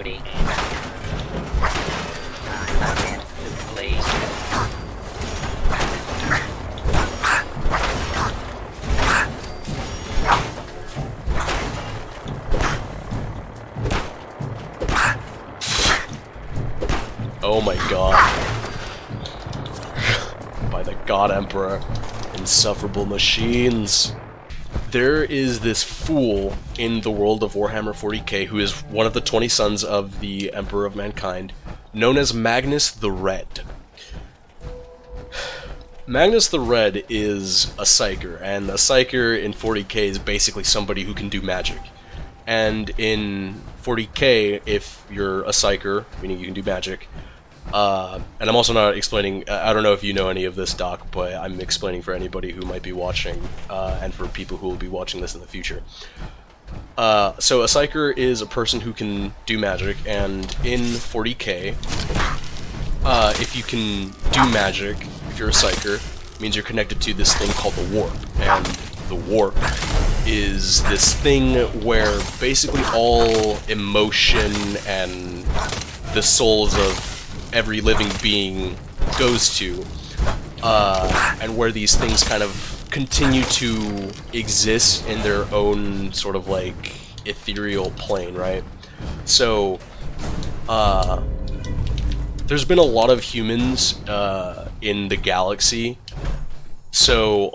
footy. Please. Oh my god. By the God Emperor. Insufferable machines. There is this fool in the world of Warhammer 40k who is one of the 20 sons of the Emperor of Mankind, known as Magnus the Red. Magnus the Red is a psyker, and a psyker in 40k is basically somebody who can do magic. And in 40k, if you're a psyker, meaning you can do magic, and I'm also not explaining, I don't know if you know any of this, Doc, but I'm explaining for anybody who might be watching, and for people who will be watching this in the future. So a psyker is a person who can do magic, and in 40k, if you can do magic, if you're a psyker, it means you're connected to this thing called the warp, and the warp is this thing where basically all emotion and the souls of every living being goes to, and where these things kind of continue to exist in their own sort of like ethereal plane, right? So, there's been a lot of humans in the galaxy, so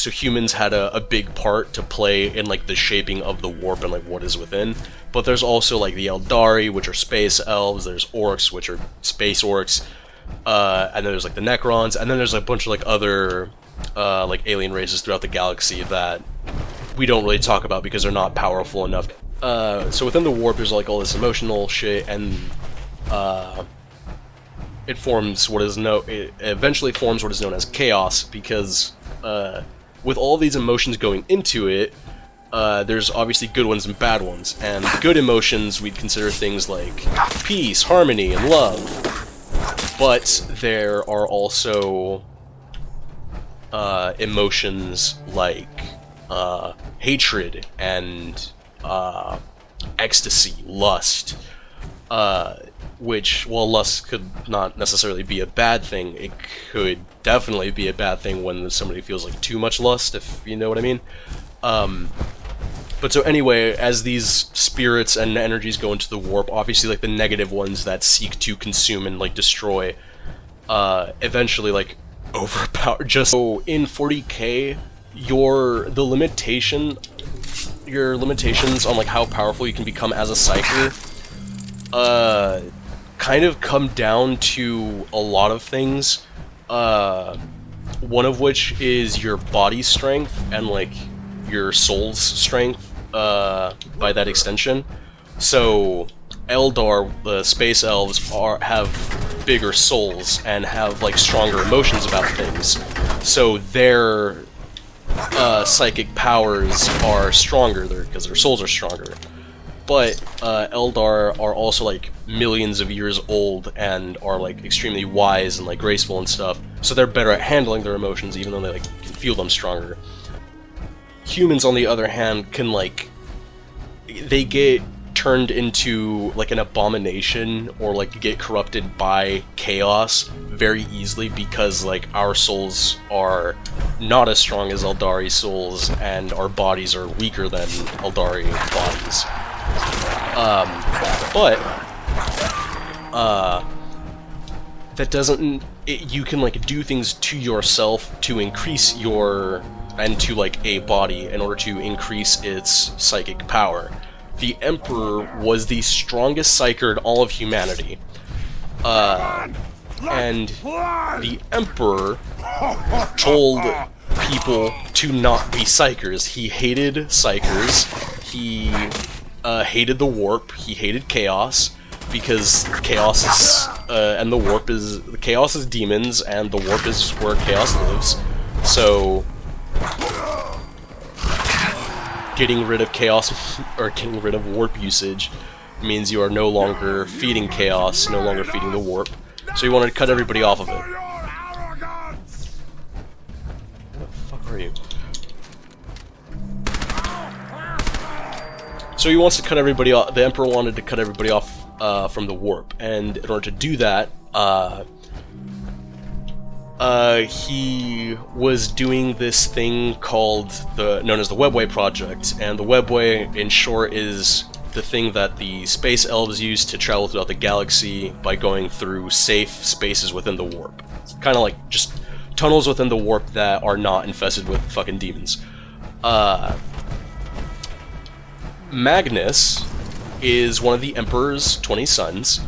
humans had a big part to play in like the shaping of the warp and like what is within. But there's also like the Eldari, which are space elves, there's orcs, which are space orcs, and then there's like the Necrons, and then there's a bunch of like other like alien races throughout the galaxy that we don't really talk about because they're not powerful enough. So within the warp there's like all this emotional shit, and it eventually forms what is known as chaos, because with all these emotions going into it, there's obviously good ones and bad ones, and good emotions we'd consider things like peace, harmony, and love, but there are also emotions like hatred and ecstasy, lust, which, while lust could not necessarily be a bad thing, it could definitely be a bad thing when somebody feels like too much lust, if you know what I mean. But so anyway, as these spirits and energies go into the warp, obviously like the negative ones that seek to consume and like destroy, eventually like overpower. Just so in 40k, your limitations on like how powerful you can become as a psyker, kind of come down to a lot of things. One of which is your body strength and like your soul's strength, by that extension. So Eldar, the space elves, have bigger souls and have like stronger emotions about things. So their psychic powers are stronger because their souls are stronger. But Eldar are also like millions of years old and are like extremely wise and like graceful and stuff, so they're better at handling their emotions, even though they like can feel them stronger. Humans, on the other hand, can like, they get turned into like an abomination or like get corrupted by chaos very easily, because like our souls are not as strong as Eldari souls and our bodies are weaker than Eldari bodies. That doesn't, you can like do things to yourself to increase your, and to like a body in order to increase its psychic power. The Emperor was the strongest psyker in all of humanity. And the Emperor told people to not be psychers. He hated psychers. He hated the warp. He hated chaos, because chaos is, and the warp is, chaos is demons, and the warp is where chaos lives. So getting rid of chaos, or getting rid of warp usage, means you are no longer feeding chaos, no longer feeding the warp. So you wanted to cut everybody off of it. Where the fuck are you? So So he wants to cut everybody off. The Emperor wanted to cut everybody off from the warp, and in order to do that, he was doing this thing called known as the Webway Project, and the Webway, in short, is the thing that the space elves use to travel throughout the galaxy by going through safe spaces within the warp. It's kind of like just tunnels within the warp that are not infested with fucking demons. Magnus is one of the Emperor's 20 sons.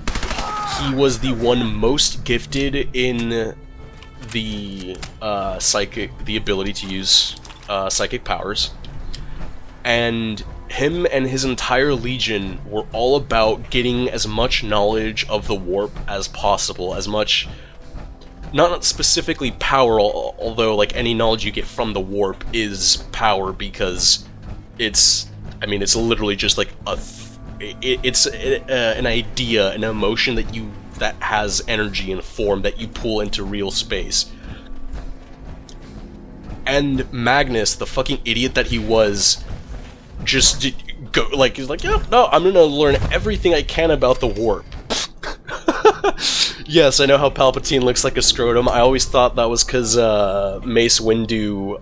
He was the one most gifted in the the ability to use psychic powers, and him and his entire legion were all about getting as much knowledge of the warp as possible, as much, not specifically power, although like any knowledge you get from the warp is power, because it's, I mean, it's literally just like an idea, an emotion that has energy and form that you pull into real space. And Magnus, the fucking idiot that he was, just he's like, yeah, no, I'm gonna learn everything I can about the warp. Yes, I know how Palpatine looks like a scrotum. I always thought that was because Mace Windu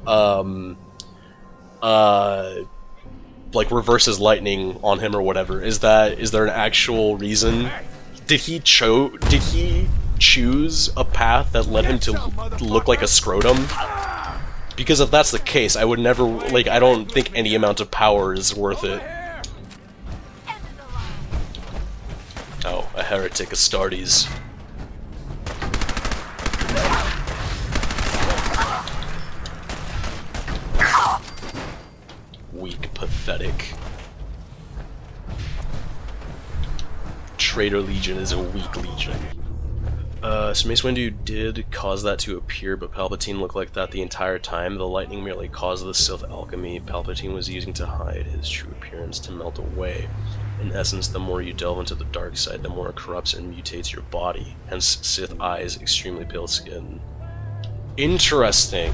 like reverses lightning on him or whatever. Is there an actual reason? Did he choose a path that led him to look like a scrotum? Because if that's the case, I would never, like, I don't think any amount of power is worth it. Oh, a heretic Astartes. Weak, pathetic. Traitor Legion is a weak legion. So Mace Windu did cause that to appear, but Palpatine looked like that the entire time. The lightning merely caused the Sith alchemy Palpatine was using to hide his true appearance to melt away. In essence, the more you delve into the dark side, the more it corrupts and mutates your body. Hence, Sith eyes, extremely pale skin. Interesting.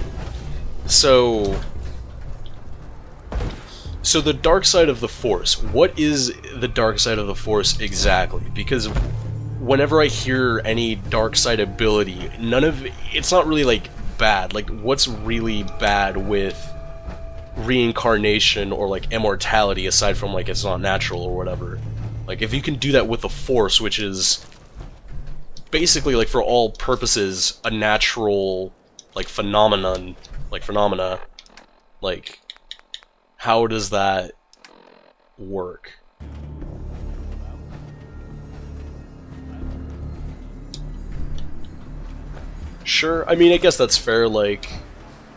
So the dark side of the Force. What is the dark side of the Force exactly? Because whenever I hear any dark side ability, it's not really like bad. Like, what's really bad with reincarnation or like immortality aside from like it's not natural or whatever? Like, if you can do that with the Force, which is basically, like, for all purposes a natural like phenomena, like, how does that work? Sure, I mean, I guess that's fair, like,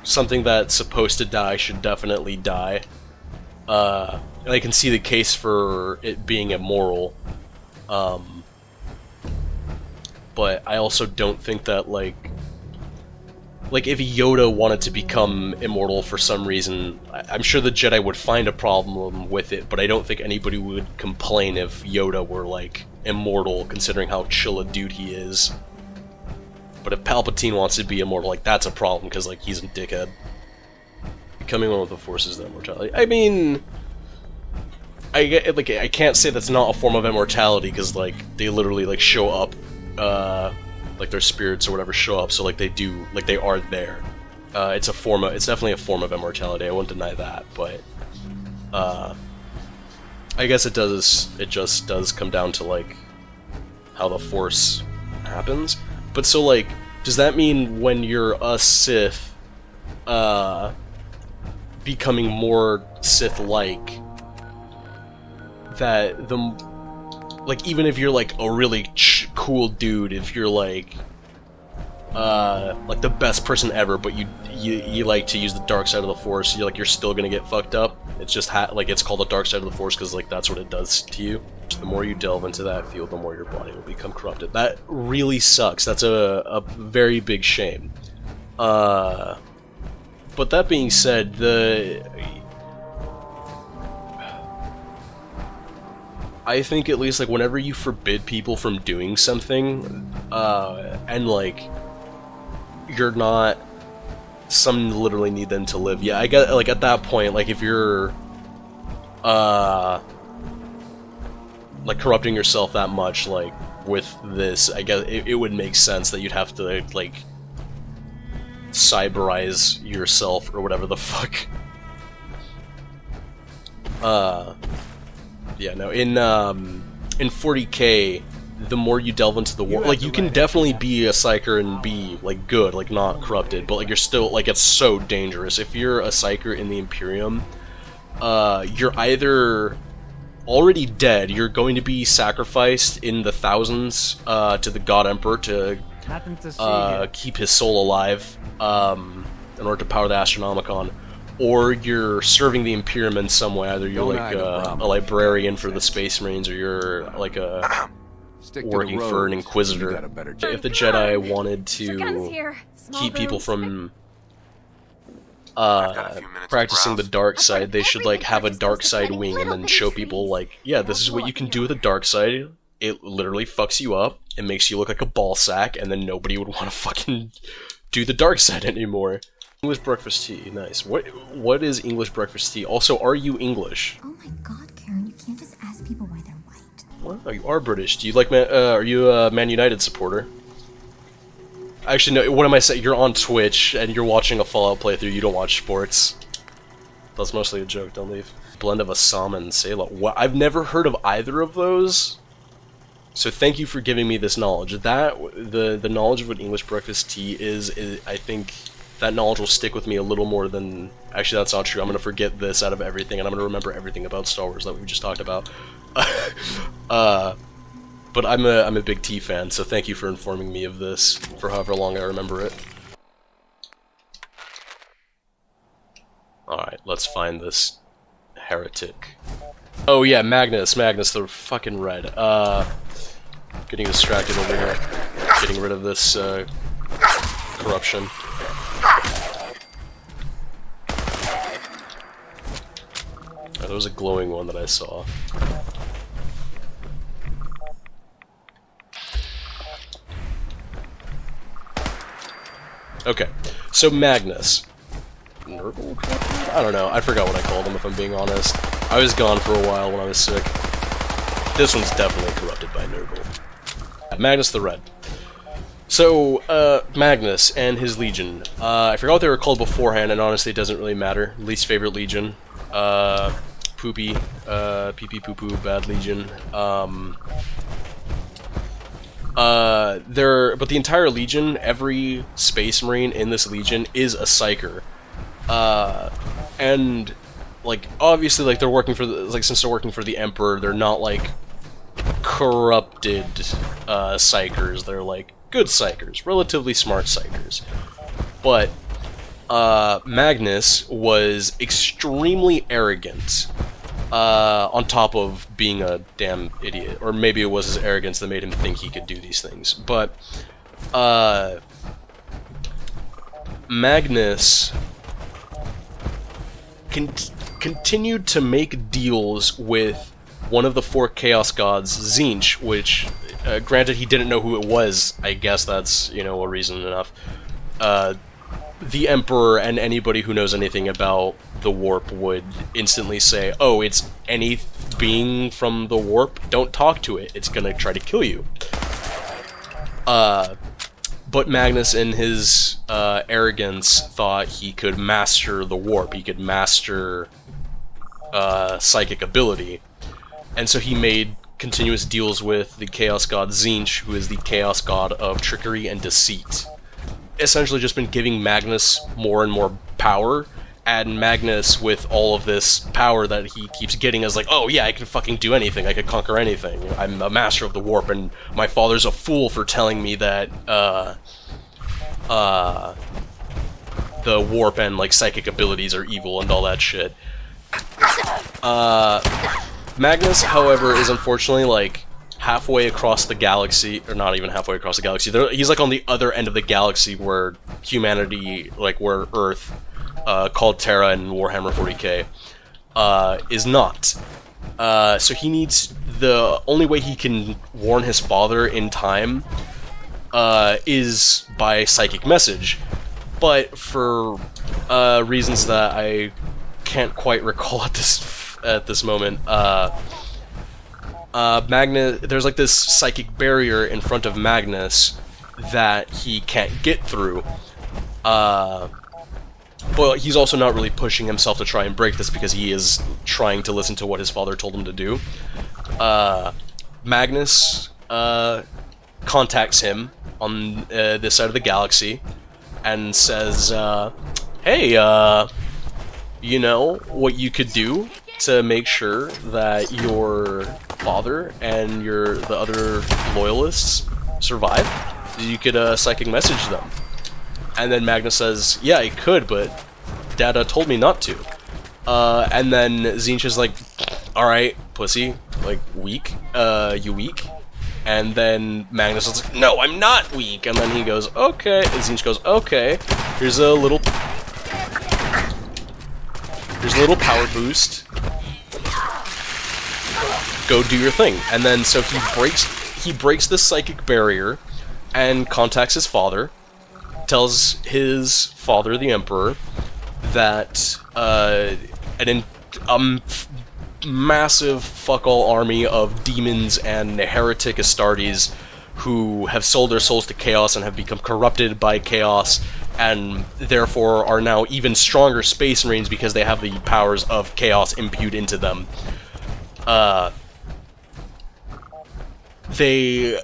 something that's supposed to die should definitely die. And I can see the case for it being immoral. But I also don't think that, like, if Yoda wanted to become immortal for some reason, I'm sure the Jedi would find a problem with it, but I don't think anybody would complain if Yoda were, like, immortal, considering how chill a dude he is. But if Palpatine wants to be immortal, like, that's a problem, because, like, he's a dickhead. Becoming one with the Force is the immortality. I mean, I can't say that's not a form of immortality, because, like, they literally, like, show up, like, their spirits or whatever show up, so, like, they are there. It's definitely a form of immortality, I wouldn't deny that, but, I guess it just does come down to, like, how the Force happens. But so, like, does that mean when you're a Sith, becoming more Sith-like, that like, even if you're, like, a really cool dude, if you're, like the best person ever, but you like to use the dark side of the Force, you're still gonna get fucked up? It's just, like, it's called the dark side of the Force because, like, that's what it does to you. The more you delve into that field, the more your body will become corrupted. That really sucks. That's a very big shame. But that being said, I think at least, like, whenever you forbid people from doing something, and, like, you're not... Some literally need them to live. Yeah, I get, like, at that point, like, if you're, like corrupting yourself that much, like with this, I guess it would make sense that you'd have to like cyberize yourself or whatever the fuck. Yeah, no, in 40K, the more you delve into the war, like you can definitely be a psyker and be like good, like not corrupted, but like you're still like it's so dangerous. If you're a psyker in the Imperium, you're either already dead, you're going to be sacrificed in the thousands to the God Emperor to keep his soul alive in order to power the Astronomicon, or you're serving the Imperium in some way. Either you're like a librarian for the Space Marines, or you're like a working for an Inquisitor. If the Jedi wanted to keep people from practicing the dark side, they should like have a dark side wing and then show people like, yeah, this is what you can do with the dark side. It literally fucks you up, it makes you look like a ball sack, and then nobody would want to fucking do the dark side anymore. English breakfast tea, nice. What is English breakfast tea? Also, are you English? Oh my god, Karen, you can't just ask people why they're white. Well, you are British. Do you like are you a Man United supporter? Actually, no, what am I saying? You're on Twitch, and you're watching a Fallout playthrough, you don't watch sports. That's mostly a joke, don't leave. Blend of Assam and Ceylon. What? I've never heard of either of those. So thank you for giving me this knowledge. That, the knowledge of what English breakfast tea is, I think that knowledge will stick with me a little more than... Actually, that's not true. I'm going to forget this out of everything, and I'm going to remember everything about Star Wars that we just talked about. But I'm a big tea fan, so thank you for informing me of this for however long I remember it. Alright, let's find this heretic. Oh yeah, Magnus, the fucking red. Getting distracted over here. Getting rid of this, corruption. Oh, there was a glowing one that I saw. Okay, so Magnus. Nurgle? I don't know, I forgot what I called him if I'm being honest. I was gone for a while when I was sick. This one's definitely corrupted by Nurgle. Magnus the Red. So, Magnus and his Legion. I forgot what they were called beforehand, and honestly it doesn't really matter. Least favorite Legion. Poopy. Pee-pee poo-poo, bad Legion. But the entire Legion, every Space Marine in this Legion is a Psyker. And, like, obviously, like, they're working for the, like, since they're working for the Emperor, they're not, like, corrupted, Psykers. They're, like, good Psykers, relatively smart Psykers. But, Magnus was extremely arrogant, on top of being a damn idiot. Or maybe it was his arrogance that made him think he could do these things. But, Magnus continued to make deals with one of the 4 Chaos Gods, Tzeentch, which, granted he didn't know who it was, I guess that's, you know, a reason enough. The Emperor and anybody who knows anything about the Warp would instantly say, oh, it's any being from the Warp, don't talk to it, it's gonna try to kill you. But Magnus, in his arrogance, thought he could master the Warp, he could master psychic ability. And so he made continuous deals with the Chaos God Tzeentch, who is the Chaos God of trickery and deceit. Essentially just been giving Magnus more and more power, and Magnus, with all of this power that he keeps getting, is like, oh yeah, I can fucking do anything, I can conquer anything, I'm a master of the Warp, and my father's a fool for telling me that, the Warp and, like, psychic abilities are evil and all that shit. Magnus, however, is unfortunately, like, halfway across the galaxy, or not even halfway across the galaxy, he's, like, on the other end of the galaxy where humanity, like, where Earth, called Terra in Warhammer 40k, is not. So he needs, the only way he can warn his father in time, is by psychic message. But for, reasons that I can't quite recall at this moment, There's like this psychic barrier in front of Magnus that he can't get through. But he's also not really pushing himself to try and break this because he is trying to listen to what his father told him to do. Magnus contacts him on this side of the galaxy and says, hey, you know what you could do to make sure that your father and the other loyalists survive? You could psychic message them. And then Magnus says, yeah, I could, but Dada told me not to. And then Tzeentch's like, alright, pussy, like, weak, you weak? And then Magnus is like, no, I'm not weak! And then he goes, okay, and Tzeentch goes, okay, here's a little power boost. Go do your thing. And then, so he breaks the psychic barrier and contacts his father, tells his father, the Emperor, that a massive fuck-all army of demons and heretic Astartes who have sold their souls to Chaos and have become corrupted by Chaos, and therefore are now even stronger Space Marines because they have the powers of Chaos imbued into them. He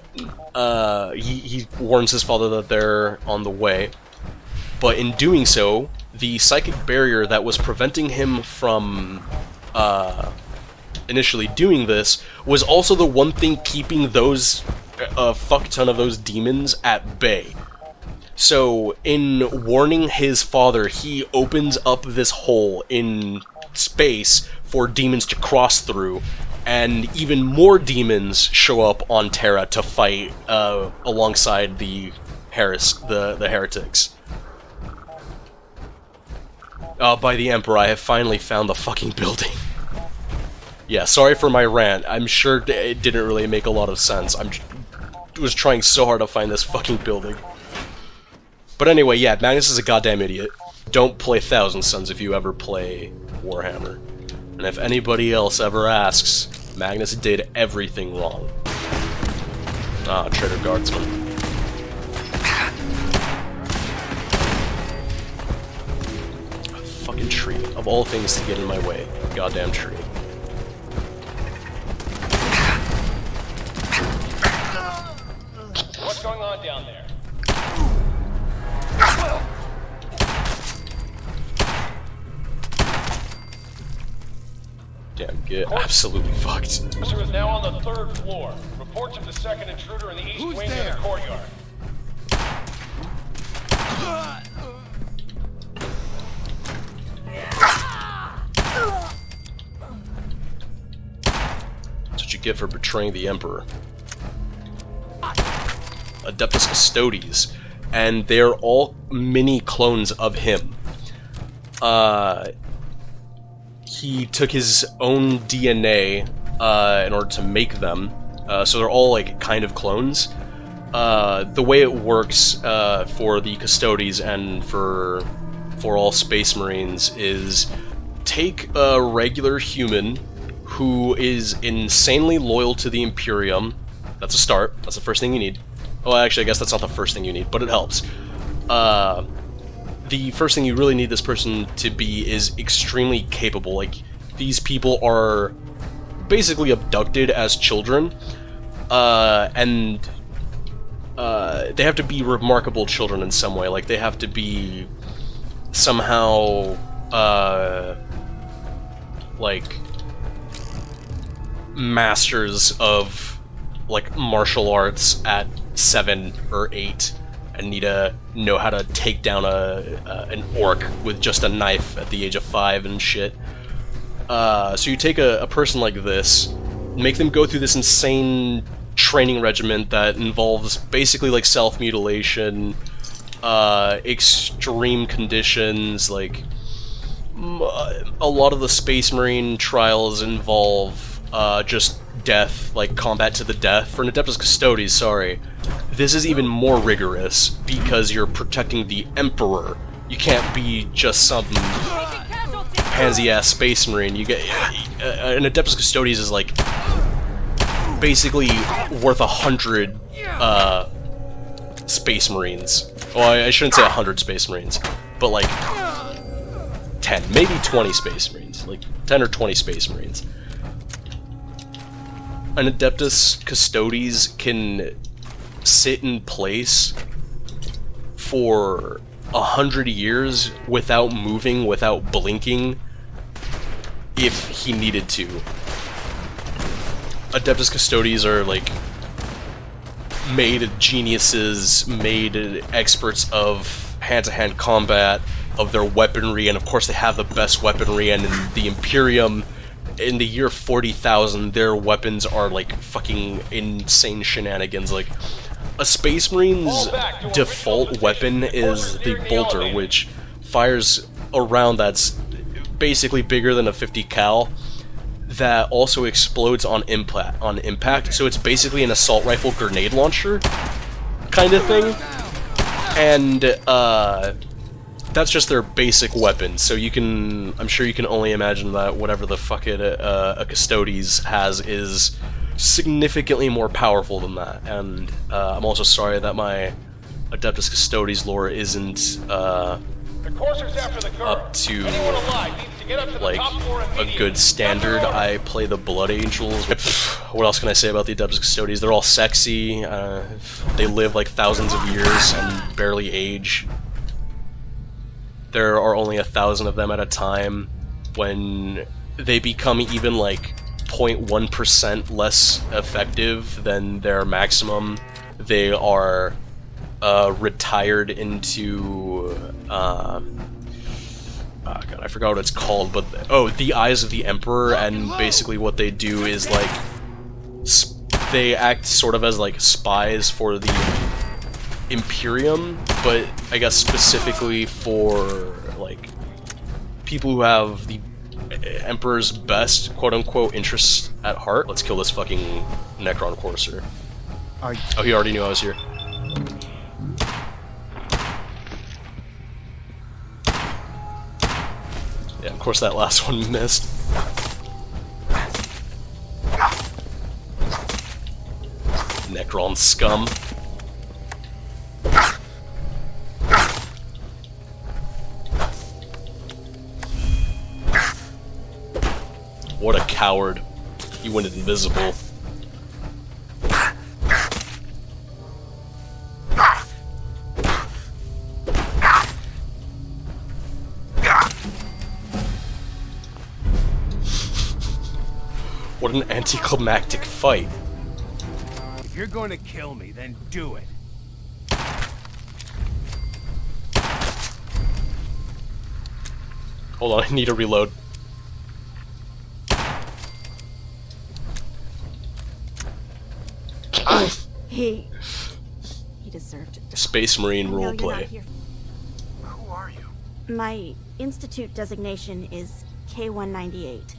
warns his father that they're on the way, but in doing so, the psychic barrier that was preventing him from initially doing this was also the one thing keeping those fuck ton of those demons at bay. So, in warning his father, he opens up this hole in space for demons to cross through, and even more demons show up on Terra to fight alongside the heretics. By the Emperor, I have finally found the fucking building. Yeah, sorry for my rant. I'm sure it didn't really make a lot of sense. I was trying so hard to find this fucking building. But anyway, yeah, Magnus is a goddamn idiot. Don't play Thousand Suns if you ever play Warhammer. And if anybody else ever asks, Magnus did everything wrong. Ah, traitor guardsman. A fucking tree. Of all things to get in my way. Goddamn tree. What's going on down there? Damn, get absolutely fucked. Officer is now on the 3rd floor. Reports of the second intruder in the east wing of the courtyard. That's what you get for betraying the Emperor. Adeptus Custodes, and they're all mini clones of him. He took his own DNA in order to make them, so they're all like kind of clones. The way it works for the Custodes and for all Space Marines is take a regular human who is insanely loyal to the Imperium. That's a start. That's the first thing you need. Well, actually, I guess that's not the first thing you need, but it helps. The first thing you really need this person to be is extremely capable. Like, these people are basically abducted as children, and they have to be remarkable children in some way. Like, they have to be somehow, like, masters of, like, martial arts at 7 or 8, and need to know how to take down an orc with just a knife at the age of 5 and shit. So you take a person like this, make them go through this insane training regimen that involves basically like self-mutilation, extreme conditions, like a lot of the Space Marine trials involve just death, like combat to the death. For an Adeptus Custodes, sorry. This is even more rigorous because you're protecting the Emperor. You can't be just some pansy-ass Space Marine. You get an Adeptus Custodes is like basically worth 100 Space Marines. Well, I shouldn't say 100 Space Marines, but like 10, maybe 20 Space Marines, like 10 or 20 Space Marines. An Adeptus Custodes can sit in place for 100 years without moving, without blinking, if he needed to. Adeptus Custodes are like made geniuses, made experts of hand-to-hand combat, of their weaponry, and of course they have the best weaponry, and in the Imperium, in the year 40,000, their weapons are like fucking insane shenanigans. Like, a Space Marine's default weapon is the bolter, which fires a round that's basically bigger than a 50 cal, that also explodes on impact. So it's basically an assault rifle grenade launcher kind of thing. And that's just their basic weapon. So you can, I'm sure you can only imagine that whatever the fuck a Custodes has is significantly more powerful than that. And I'm also sorry that my Adeptus Custodes lore isn't up to like a good standard. I play the Blood Angels. What else can I say about the Adeptus Custodes? They're all sexy. They live like thousands of years and barely age. There are only 1,000 of them at a time. When they become even like 0.1% less effective than their maximum, they are retired into God, I forgot what it's called, but the Eyes of the Emperor. And basically what they do is like they act sort of as like spies for the Imperium, but I guess specifically for like people who have the Emperor's best quote-unquote interests at heart. Let's kill this fucking Necron Courser. Oh, he already knew I was here. Yeah, of course that last one missed. Necron scum. What a coward. He went invisible. What an anticlimactic fight. If you're going to kill me, then do it. Hold on, I need to reload. He deserved it. Space Marine I know you're not roleplay. here. Who are you? My institute designation is K-198,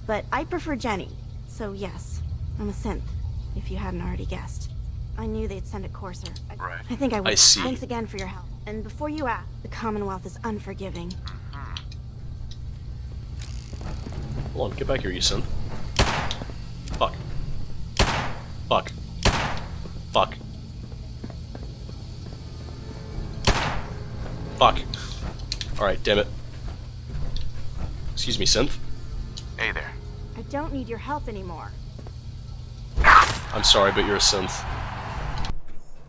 but I prefer Jenny, so yes, I'm a synth, if you hadn't already guessed. I knew they'd send a courser. Right. I think I would. I see. Thanks again for your help. And before you ask, the Commonwealth is unforgiving. Hold on, get back here, you son. Fuck. Fuck. Fuck. Fuck. Alright, damn it. Excuse me, synth. Hey there. I don't need your help anymore. I'm sorry, but you're a synth.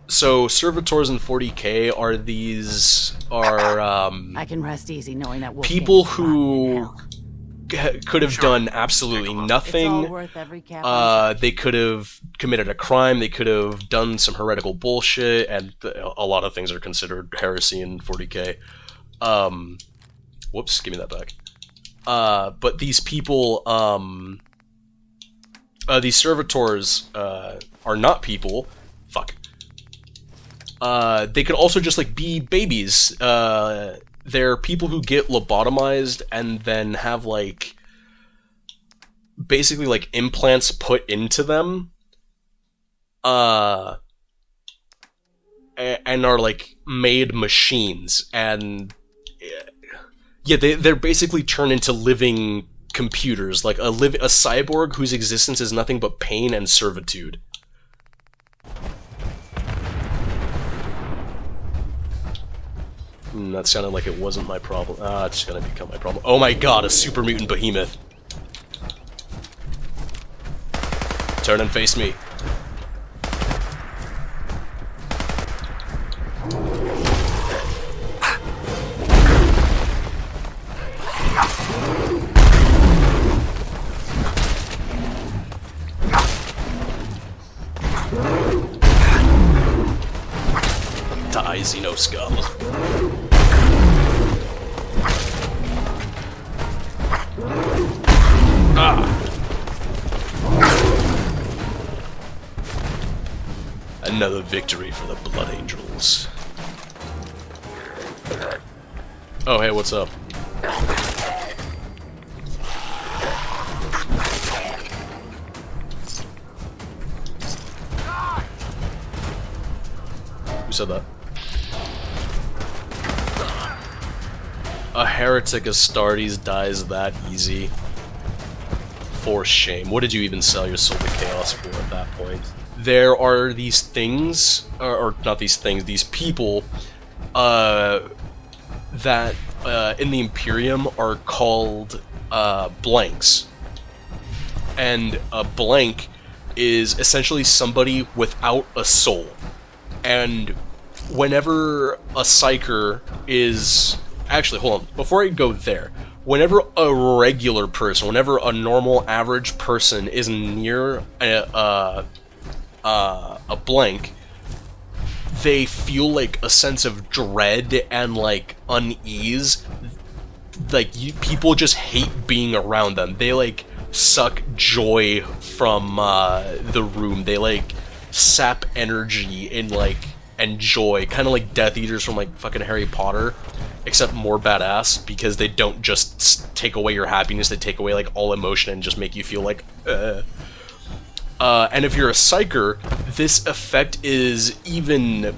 So, servitors in 40k are I can rest easy knowing that people who could have done absolutely It's all nothing. worth every cap. They could have committed a crime, they could have done some heretical bullshit, and a lot of things are considered heresy in 40k. Whoops, give me that back. But these people, these servitors, are not people. Fuck. They could also just, like, be babies. They're people who get lobotomized and then have, like, basically, like, implants put into them. And are, like, made machines. And, yeah, they're basically turned into living computers, like a cyborg whose existence is nothing but pain and servitude. That sounded like it wasn't my problem. Ah, it's gonna become my problem. Oh my god, a super mutant behemoth. Turn and face me. Die, Xeno scum. Another victory for the Blood Angels. Oh, hey, what's up? Who said that? A heretic Astartes dies that easy. For shame. What did you even sell your soul to Chaos for at that point? There are these things, or not these things, these people, that in the Imperium are called blanks. And a blank is essentially somebody without a soul. And whenever a psyker is... Actually, hold on. Before I go there, whenever a regular person, whenever a normal, average person is near a blank, they feel like a sense of dread and like unease. Like people just hate being around them. They like suck joy from the room. They like sap energy and joy, kind of like Death Eaters from like fucking Harry Potter, except more badass because they don't just take away your happiness. They take away like all emotion and just make you feel like. And if you're a psyker, this effect is even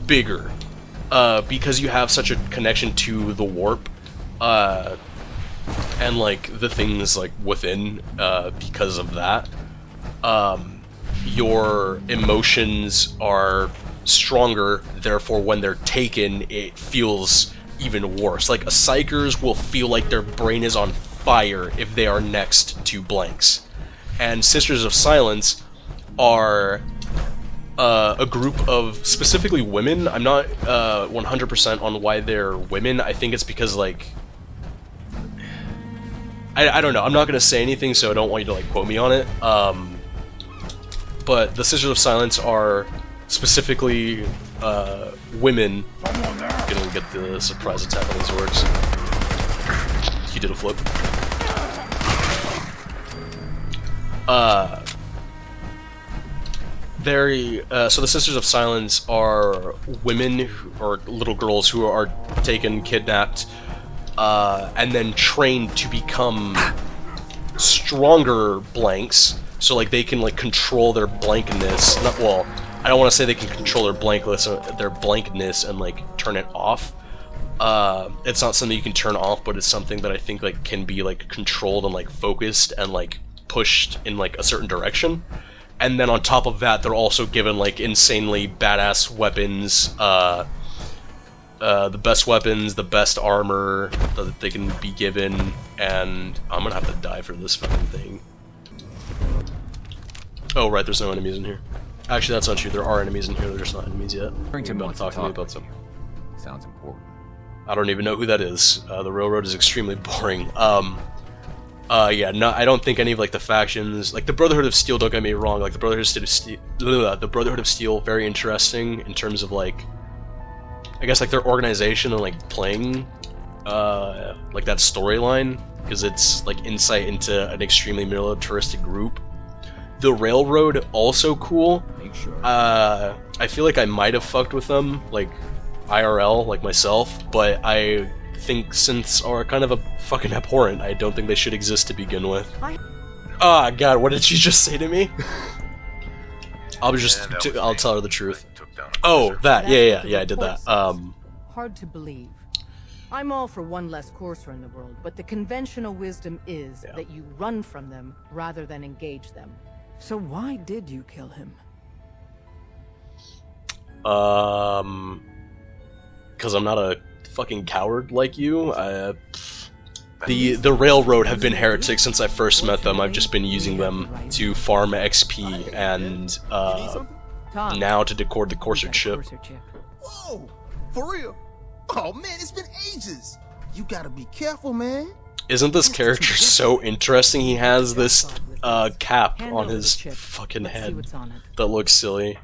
bigger, because you have such a connection to the warp, and like the things like within, because of that, your emotions are stronger, therefore when they're taken, it feels even worse. Like, psychers will feel like their brain is on fire if they are next to blanks. And Sisters of Silence are a group of specifically women. I'm not 100% on why they're women. I think it's because, like... I don't know. I'm not going to say anything, so I don't want you to, like, quote me on it. But the Sisters of Silence are specifically women. Gonna get the surprise attack on these orcs. He did a flip. So the Sisters of Silence are women or little girls who are taken, kidnapped, and then trained to become stronger blanks. So like they can like control their blankness. Not well. I don't want to say they can control their blankness and like turn it off. It's not something you can turn off, but it's something that I think like can be like controlled and like focused and like pushed in like a certain direction. And then on top of that, they're also given like insanely badass weapons, the best weapons, the best armor that they can be given, and I'm gonna have to die for this fucking thing. Oh right, there's no enemies in here. Actually, that's not true. There are enemies in here. They're just not enemies yet. Talk to me about some. Sounds important. I don't even know who that is. The railroad is extremely boring. Yeah, no, I don't think any of like the factions, like the Brotherhood of Steel. Don't get me wrong. Like the Brotherhood of Steel, very interesting in terms of like, I guess like their organization and like playing, like that storyline, because it's like insight into an extremely militaristic group. The Railroad, also cool. I feel like I might have fucked with them, like, IRL, like myself, but I think synths are kind of a fucking abhorrent. I don't think they should exist to begin with. Ah, God, what did she just say to me? I'll tell her the truth. Oh, that, yeah, I did that. Hard to believe. I'm all for one less Courser in the world, but the conventional wisdom is that you run from them rather than engage them. So why did you kill him? Because I'm not a fucking coward like you. The Railroad have been heretics since I first met them. I've just been using them to farm XP and Tom, now to decode the Courser chip. Whoa! For real? Oh man, it's been ages! You gotta be careful, man. Isn't this character so interesting? He has this cap on his fucking Let's see head what's on it. that looks silly.